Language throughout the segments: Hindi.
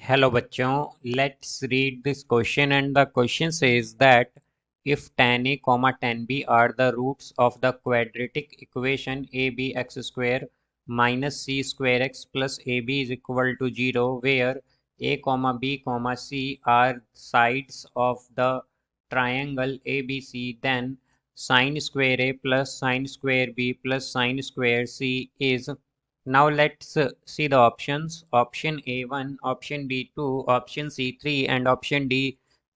Hello बच्चों, let's read this question and the question says that if tan a comma tan b are the roots of the quadratic equation abx square minus c square x plus ab is equal to 0 where a comma b comma c are sides of the triangle abc, then sin square a plus sin square b plus sin square c is. Now let's see the options. Option A1, option B2, option C3 and option D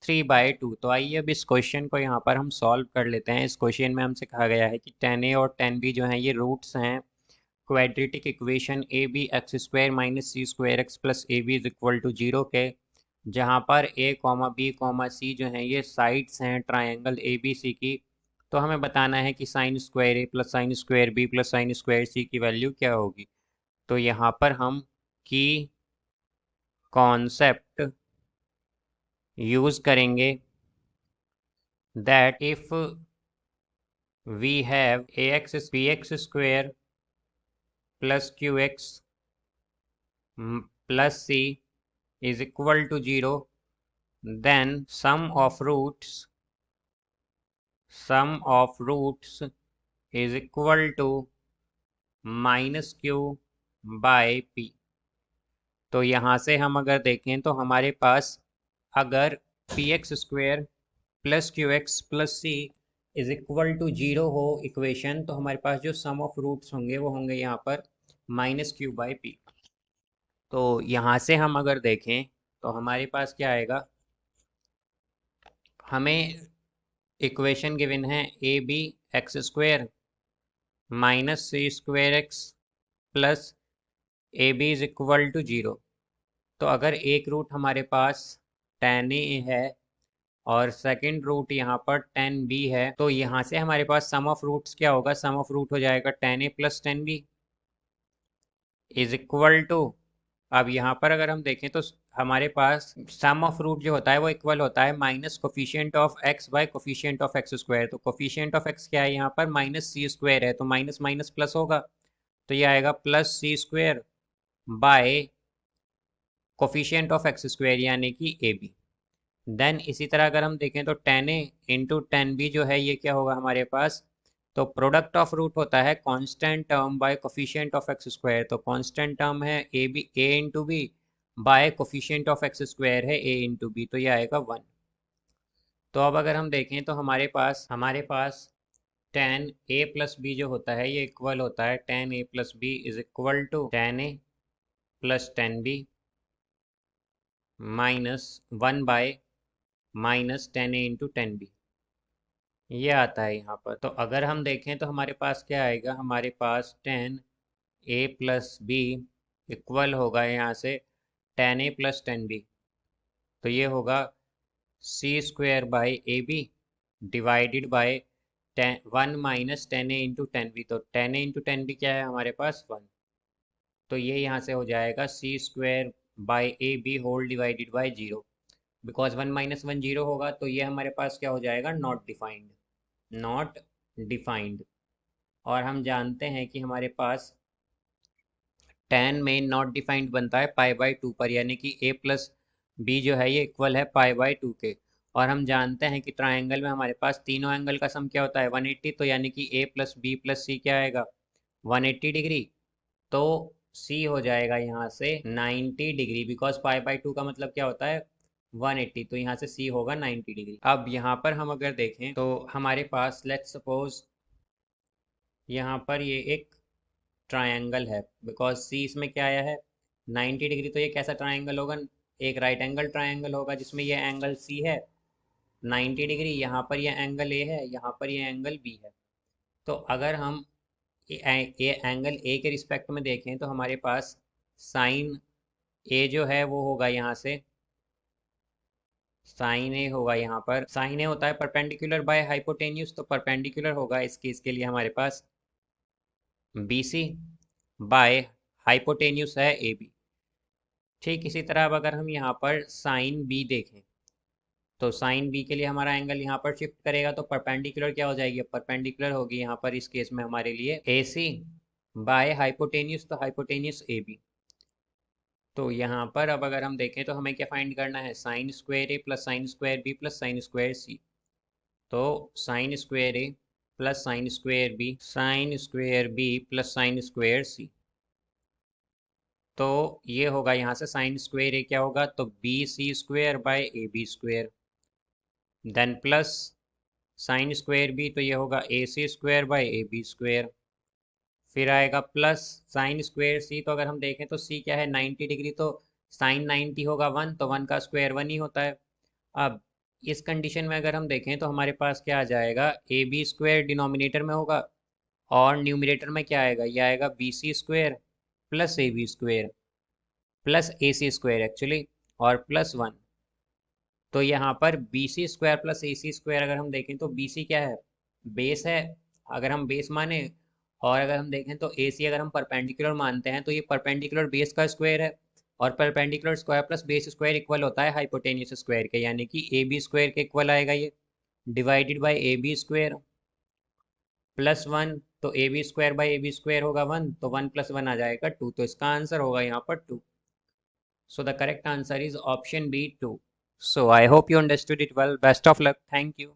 3/2। तो आइए अब इस क्वेश्चन को यहाँ पर हम सॉल्व कर लेते हैं। इस क्वेश्चन में हमसे कहा गया है कि tan A और tan B जो हैं ये रूट्स हैं quadratic equation a b x square minus c square x plus a b is equal to 0 के, जहाँ पर a comma b comma c जो हैं ये साइड्स हैं ट्राइंगल ए बी सी की। तो हमें बताना है कि sine square A plus sine square B plus sine square C की वैल्यू क्या होगी। तो यहाँ पर हम की कॉन्सेप्ट यूज करेंगे that if we have A X P x square plus Q x plus C is equal to 0, then sum of roots is equal to minus Q by P. तो यहाँ से हम अगर देखें तो हमारे पास अगर p x square plus Q x plus C is equal to 0 हो इक्वेशन, तो हमारे पास जो सम ऑफ रूट्स होंगे वो होंगे यहाँ पर माइनस क्यू बाय पी। तो यहाँ से हम अगर देखें तो हमारे पास क्या आएगा, हमें इक्वेशन गिवन है a b x square minus c square x plus a b is equal to 0। तो अगर एक रूट हमारे पास tan ए है और सेकंड रूट यहाँ पर tan बी है, तो यहाँ से हमारे पास सम ऑफ रूट्स क्या होगा, सम ऑफ रूट हो जाएगा tan A plus tan b is equal to. अब यहाँ पर अगर हम देखें तो हमारे पास सम ऑफ रूट जो होता है वो इक्वल होता है minus coefficient of x bye coefficient of x square. तो कोफिशिएंट ऑफ एक्स क्या है यहाँ पर, माइनस सी स्क्वायर है, तो माइनस माइनस प्लस होगा, तो ये आएगा plus c square by coefficient of x square यानी कि ए बी। देन इसी तरह अगर हम देखें तो tan ए इंटू टेन बी जो है ये क्या होगा हमारे पास, तो प्रोडक्ट ऑफ रूट होता है constant term by coefficient of x square. तो कांस्टेंट टर्म है a b a into b by coefficient of x square है ए इंटू बी, तो ये आएगा 1। तो अब अगर हम देखें तो हमारे पास tan ए प्लस बी जो होता है ये इक्वल होता है tan A plus b is equal to tan A plus tan b minus 1 by minus tan A into tan b, ये आता है यहाँ पर। तो अगर हम देखें तो हमारे पास क्या आएगा, हमारे पास tan ए प्लस बी इक्वल होगा यहाँ से tan ए प्लस tan बी, तो ये होगा C square by A B divided by 1 minus tan A into tan B. तो tan ए इंटू tan बी क्या है हमारे पास 1, तो ये यहाँ से हो जाएगा C square by A B whole divided by 0। Because 1 minus 1 0 होगा, तो ये हमारे पास क्या हो जाएगा, नॉट डिफाइंड, नॉट डिफाइंड। और हम जानते हैं कि हमारे पास tan में नॉट डिफाइंड बनता है पाई बाई 2 पर, यानी कि a प्लस बी जो है ये इक्वल है पाई बाई 2 के। और हम जानते हैं कि ट्राइंगल में हमारे पास तीनों एंगल का सम क्या होता है 180, तो यानी कि a प्लस बी प्लस सी क्या आएगा 180 डिग्री। तो c हो जाएगा यहाँ से 90 डिग्री, बिकॉज पाई बाई 2 का मतलब क्या होता है 180, तो यहाँ से c होगा 90 डिग्री। अब यहाँ पर हम अगर देखें तो हमारे पास लेट्स सपोज यहाँ पर ये एक ट्रायंगल है, बिकॉज सी इसमें क्या आया है 90 डिग्री, तो ये कैसा ट्रायंगल होगा, एक राइट एंगल ट्रायंगल होगा जिसमें ये एंगल सी है 90 डिग्री, यहाँ पर ये एंगल ए है, यहाँ पर ये एंगल बी है। तो अगर हम ये एंगल ए के रिस्पेक्ट में देखें तो हमारे पास साइन ए जो है वो होगा यहाँ से, साइन ए होगा यहाँ पर, साइन ए होता है परपेंडिकुलर बाय हाइपोटेन्यूज, तो परपेंडिकुलर होगा इस केस के लिए हमारे पास बी सी बाय हाइपोटेन्यूज है ए बी। ठीक इसी तरह अब अगर हम यहाँ पर साइन बी देखें तो साइन बी के लिए हमारा एंगल यहाँ पर शिफ्ट करेगा, तो परपेंडिकुलर क्या हो जाएगी, परपेंडिकुलर होगी यहाँ पर इस केस में हमारे लिए ए सी बाय हाइपोटेन्यूज, तो हाइपोटेन्यूज ए बी। तो यहाँ पर अब अगर हम देखें तो हमें क्या फाइंड करना है, sine square A plus sine square B plus sine square C. तो sine square A plus sine square B plus sine square C. तो ये होगा यहाँ से साइन स्क्वायर ए क्या होगा, तो B C square by A B square, then plus sine square B तो ये होगा A C square by A B square. फिर आएगा प्लस साइन स्क्वायर सी, तो अगर हम देखें तो सी क्या है 90 डिग्री, तो साइन 90 होगा 1, तो 1 का स्क्वायर 1 ही होता है। अब इस कंडीशन में अगर हम देखें तो हमारे पास क्या आ जाएगा, ए बी स्क्वायर डिनोमिनेटर में होगा और न्यूमरेटर में क्या आएगा, ये आएगा b C square plus a B square plus a C square actually, और प्लस 1। तो यहाँ पर b C square plus a C square अगर हम देखें तो बी सी क्या है, बेस है, अगर हम बेस माने। और अगर हम देखें तो ए सी अगर हम परपेंडिकुलर मानते हैं तो ये परपेंडिकुलर बेस का स्क्वायर है, और perpendicular square plus base square equal होता है हाइपोटेन्यूस स्क्वायर के, यानी कि ए बी स्क्वायर के इक्वल आएगा ये, divided by A B square plus 1। तो a B square by A B square होगा 1, तो 1 प्लस 1 आ जाएगा 2, तो इसका आंसर होगा यहाँ पर 2। So the correct answer is option B 2. So I hope you understood it well. Best of luck. Thank you.